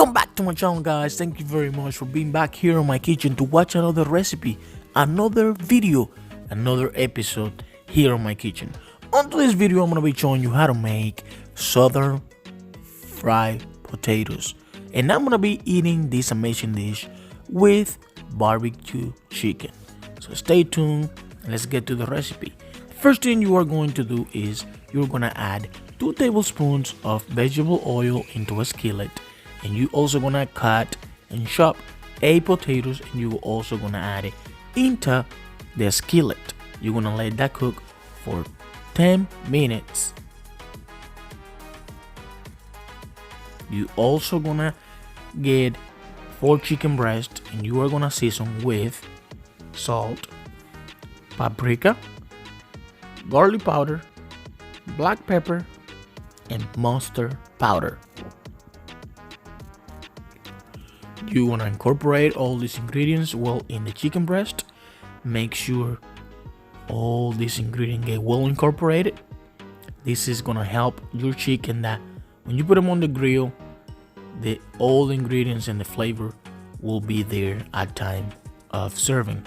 Welcome back to my channel, guys. Thank you very much for being back here in my kitchen to watch another recipe, another video, another episode here on my kitchen. On today's video, I'm going to be showing you how to make southern fried potatoes, and I'm going to be eating this amazing dish with barbecue chicken. So stay tuned and let's get to the recipe. First thing you are going to do is you're going to add 2 tablespoons of vegetable oil into a skillet, and you also going to cut and chop 8 potatoes, and you also going to add it into the skillet. You're going to let that cook for 10 minutes. You also going to get 4 chicken breasts, and you are going to season with salt, paprika, garlic powder, black pepper, and mustard powder. You want to incorporate all these ingredients well in the chicken breast. Make sure all these ingredients get well incorporated. This is going to help your chicken that when you put them on the grill, all the ingredients and the flavor will be there at time of serving.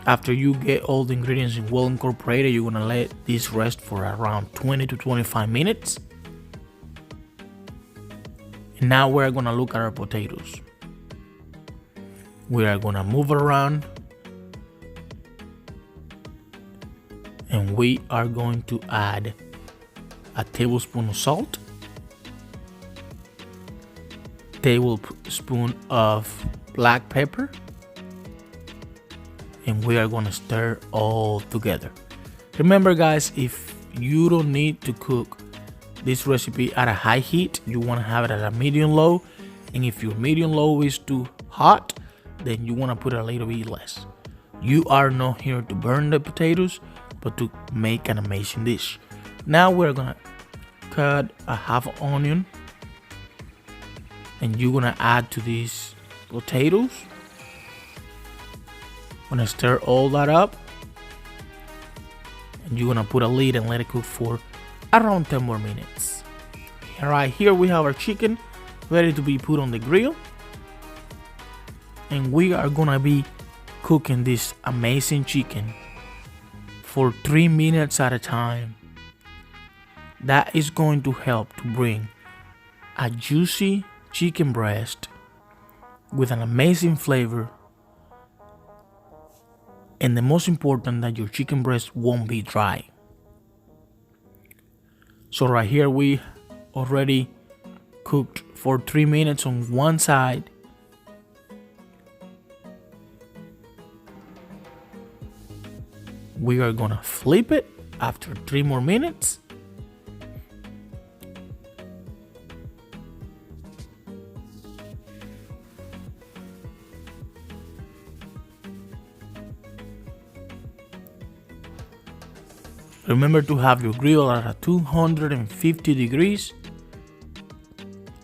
After you get all the ingredients well incorporated, you're gonna let this rest for around 20 to 25 minutes. And now we're gonna look at our potatoes. We are gonna move around, and we are going to add a tablespoon of salt, tablespoon of black pepper, and we are going to stir all together. Remember, guys, if you don't need to cook this recipe at a high heat, you want to have it at a medium low, and if your medium low is too hot, then you want to put a little bit less. You are not here to burn the potatoes, but to make an amazing dish. Now we're going to cut a half onion, and you're going to add to these potatoes. Gonna stir all that up, and you're gonna put a lid and let it cook for around 10 more minutes. Alright, here we have our chicken ready to be put on the grill, and we are gonna be cooking this amazing chicken for 3 minutes at a time. That is going to help to bring a juicy chicken breast with an amazing flavor. And the most important, that your chicken breast won't be dry. So right here we already cooked for 3 minutes on one side. We are gonna flip it after 3 more minutes. Remember to have your grill at 250 degrees.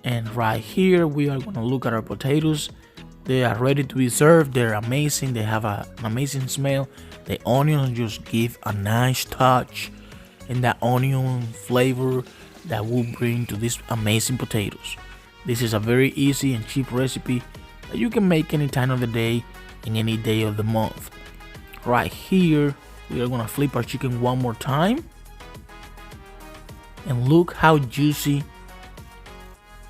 And right here we are going to look at our potatoes. They are ready to be served. They're amazing. They have an amazing smell. The onions just give a nice touch, and that onion flavor that will bring to these amazing potatoes. This is a very easy and cheap recipe that you can make any time of the day and any day of the month. Right here we are going to flip our chicken one more time, and look how juicy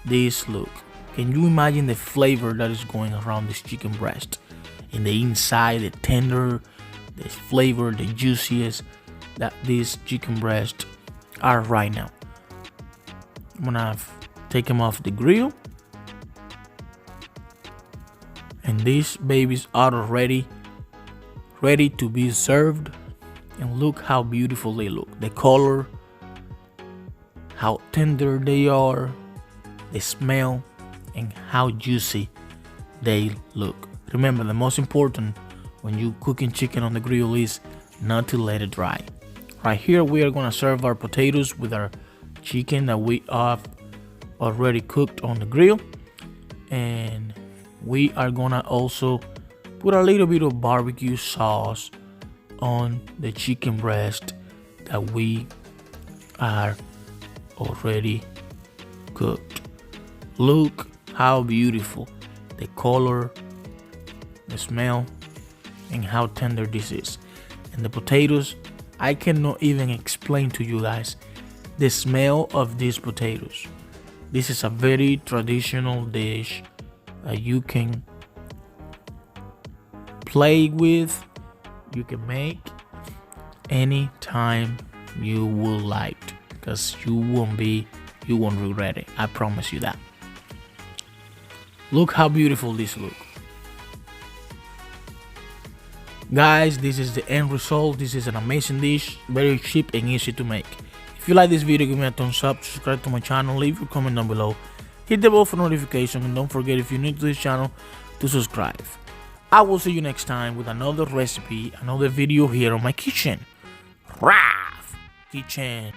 this look. Can you imagine the flavor that is going around this chicken breast? In the inside, the tender, the flavor, the juiciest that these chicken breasts are right now. I'm gonna take them off the grill, and these babies are already ready to be served. And look how beautiful they look. The color, how tender they are, the smell, and how juicy they look. Remember, the most important when you cooking chicken on the grill is not to let it dry. Right here we are gonna serve our potatoes with our chicken that we have already cooked on the grill, and we are gonna also put a little bit of barbecue sauce on the chicken breast that we are already cooked. Look how beautiful the color, the smell, and how tender this is. And the potatoes, I cannot even explain to you guys the smell of these potatoes. This is a very traditional dish you can play with, you can make anytime you would like, because you won't regret it. I promise you that. Look how beautiful this looks. Guys, this is the end result. This is an amazing dish, very cheap and easy to make. If you like this video, give me a thumbs up, subscribe to my channel, leave your comment down below, hit the bell for notification, and don't forget, if you're new to this channel, to subscribe. I will see you next time with another recipe, another video here on my kitchen. Raf Kitchen.